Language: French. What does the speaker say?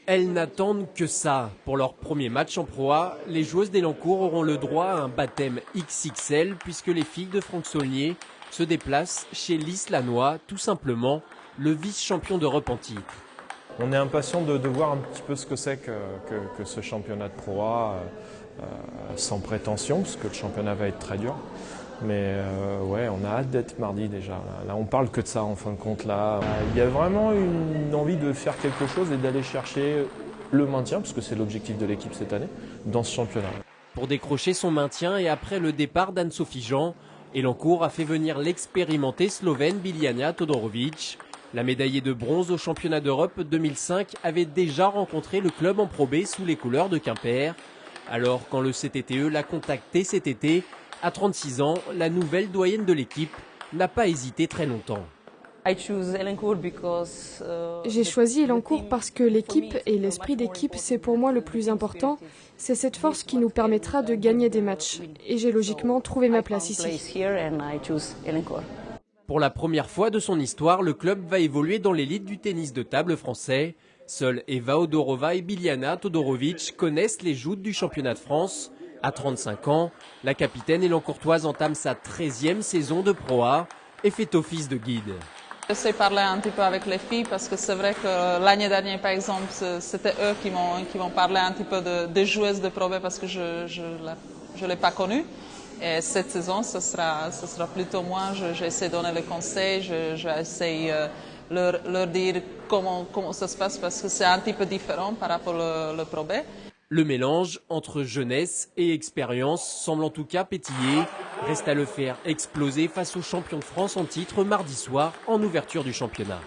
Elles n'attendent que ça. Pour leur premier match en Pro A, les joueuses d'Elancourt auront le droit à un baptême XXL puisque les filles de Franck Saulnier se déplacent chez l'Islanois, tout simplement le vice-champion d'Europe en titre. On est impatient de voir un petit peu ce que c'est que ce championnat de Pro A sans prétention, parce que le championnat va être très dur. Mais ouais, on a hâte d'être mardi déjà. Là, on parle que de ça en fin de compte. Là, il y a vraiment une envie de faire quelque chose et d'aller chercher le maintien, parce que c'est l'objectif de l'équipe cette année, dans ce championnat. Pour décrocher son maintien et après le départ d'Anne-Sophie Jean, Elancourt a fait venir l'expérimentée slovène Biljana Todorovic. La médaillée de bronze au championnat d'Europe 2005 avait déjà rencontré le club en Pro B sous les couleurs de Quimper. Alors quand le CTTE l'a contacté cet été, à 36 ans, la nouvelle doyenne de l'équipe n'a pas hésité très longtemps. J'ai choisi Elancourt parce que l'équipe et l'esprit d'équipe, c'est pour moi le plus important. C'est cette force qui nous permettra de gagner des matchs. Et j'ai logiquement trouvé ma place ici. Pour la première fois de son histoire, le club va évoluer dans l'élite du tennis de table français. Seuls Eva Odorova et Biljana Todorovic connaissent les joutes du championnat de France. À 35 ans, la capitaine élancourtoise entame sa 13e saison de Pro A et fait office de guide. J'essaie de parler un petit peu avec les filles parce que c'est vrai que l'année dernière, par exemple, c'était eux qui m'ont parlé un petit peu des joueuses de Pro B parce que je ne l'ai pas connue. Et cette saison, ce sera plutôt moi. J'essaie de donner les conseils, j'essaie leur dire comment ça se passe parce que c'est un petit peu différent par rapport au Pro B. Le mélange entre jeunesse et expérience semble en tout cas pétiller. Reste à le faire exploser face aux champions de France en titre mardi soir en ouverture du championnat.